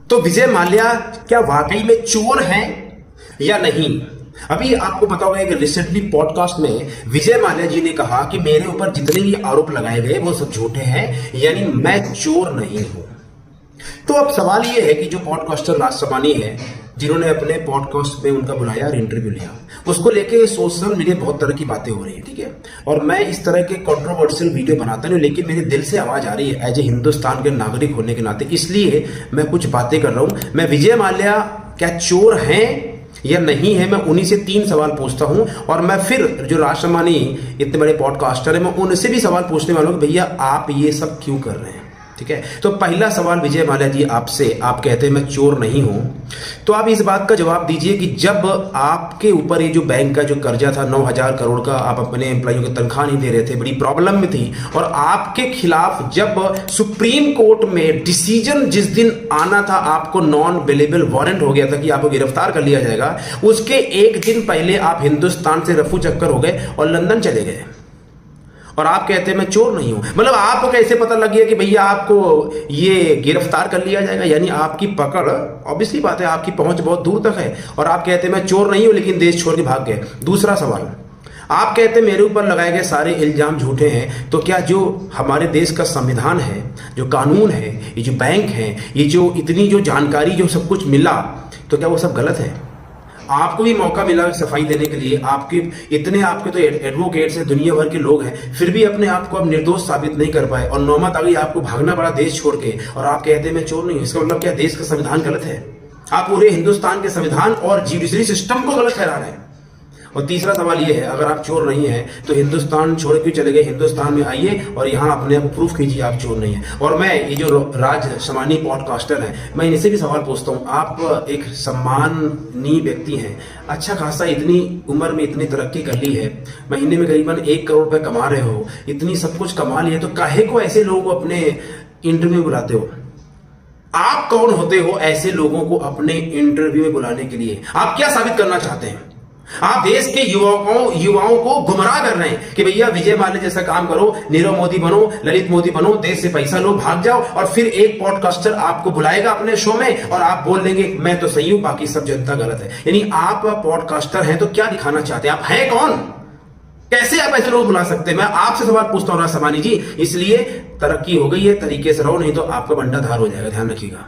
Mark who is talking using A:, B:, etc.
A: तो विजय माल्या क्या वाकई में चोर हैं या नहीं? अभी आपको पता होगा कि रिसेंटली पॉडकास्ट में विजय माल्या जी ने कहा कि मेरे ऊपर जितने भी आरोप लगाए गए वो सब झूठे हैं, यानी मैं चोर नहीं हूं। तो अब सवाल ये है कि जो पॉडकास्टर राज समानी है, जिन्होंने अपने पॉडकास्ट में उनका बुलाया और इंटरव्यू लिया, उसको लेके सोशल मीडिया बहुत तरह की बातें हो रही है, ठीक है। और मैं इस तरह के कंट्रोवर्शियल वीडियो बनाता नहीं, लेकिन मेरे दिल से आवाज आ रही है एज ए हिंदुस्तान के नागरिक होने के नाते, इसलिए मैं कुछ बातें कर रहा हूं। मैं विजय माल्या क्या चोर हैं या नहीं है, मैं उन्हीं से 3 सवाल पूछता हूं। और मैं फिर जो राज समानी इतने बड़े पॉडकास्टर है, मैं उनसे भी सवाल पूछने वाला हूं कि भैया आप ये सब क्यों कर रहे हैं, ठीक है। तो पहला सवाल विजय माल्या जी आपसे, आप कहते हैं मैं चोर नहीं हूं, तो आप इस बात का जवाब दीजिए कि जब आपके ऊपर ये जो बैंक का जो कर्जा था 9,000 करोड़ का, आप अपने एम्प्लॉइयों की तनख्वाह नहीं दे रहे थे, बड़ी प्रॉब्लम में थी, और आपके खिलाफ जब सुप्रीम कोर्ट में डिसीजन जिस दिन आना था, आपको नॉन बेलेबल वारंट हो गया था कि आपको गिरफ्तार कर लिया जाएगा, उसके एक दिन पहले आप हिंदुस्तान से रफू चक्कर हो गए और लंदन चले गए, और आप कहते हैं मैं चोर नहीं हूं। मतलब आपको कैसे पता लग गया कि भैया आपको ये गिरफ्तार कर लिया जाएगा? यानी आपकी पकड़, ऑब्वियसली बात है, आपकी पहुंच बहुत दूर तक है, और आप कहते हैं मैं चोर नहीं हूं, लेकिन देश छोड़ के भाग गए। दूसरा सवाल, आप कहते हैं मेरे ऊपर लगाए गए सारे इल्जाम झूठे हैं, तो क्या जो हमारे देश का संविधान है, जो कानून है, ये जो बैंक है, ये जो इतनी जो जानकारी जो सब कुछ मिला, तो क्या वो सब गलत है? आपको भी मौका मिला सफाई देने के लिए, आपके आपके तो एडवोकेट्स हैं, दुनिया भर के लोग हैं, फिर भी अपने आप को अब निर्दोष साबित नहीं कर पाए, और नौबत आ गई आपको भागना पड़ा देश छोड़ के, और आप कहते हैं मैं चोर नहीं हूं। इसका मतलब क्या देश का संविधान गलत है? आप पूरे हिंदुस्तान के संविधान और जुडिशरी सिस्टम को गलत ठहरा रहे हैं। और तीसरा सवाल ये है, अगर आप चोर नहीं है तो हिंदुस्तान छोड़ के चले गए, हिंदुस्तान में आइए और यहाँ अपने आप प्रूफ कीजिए आप चोर नहीं है। और मैं ये जो राज समानी पॉडकास्टर है, मैं इनसे भी सवाल पूछता हूँ, आप एक सम्माननीय व्यक्ति हैं, अच्छा खासा इतनी उम्र में इतनी तरक्की कर ली है, महीने में करीबन 1 करोड़ रुपए कमा रहे हो, इतनी सब कुछ कमा लिया, तो काहे को ऐसे लोगों को अपने इंटरव्यू बुलाते हो? आप कौन होते हो ऐसे लोगों को अपने इंटरव्यू में बुलाने के लिए? आप क्या साबित करना चाहते हैं? आप देश के युवाओं को गुमराह कर रहे हैं कि भैया विजय माल्या जैसा काम करो, नीरव मोदी बनो, ललित मोदी बनो, देश से पैसा लो, भाग जाओ, और फिर एक पॉडकास्टर आपको बुलाएगा अपने शो में और आप बोल देंगे मैं तो सही हूं, बाकी सब जनता गलत है। यानी आप पॉडकास्टर हैं तो क्या दिखाना चाहते हैं? आप हैं कौन? कैसे आप ऐसे लोग बुला सकते हैं? मैं आपसे सवाल पूछता हूं राज समानी जी, इसलिए तरक्की हो गई है, तरीके से रहो, नहीं तो आपका बंडा धार हो जाएगा, ध्यान रखिएगा।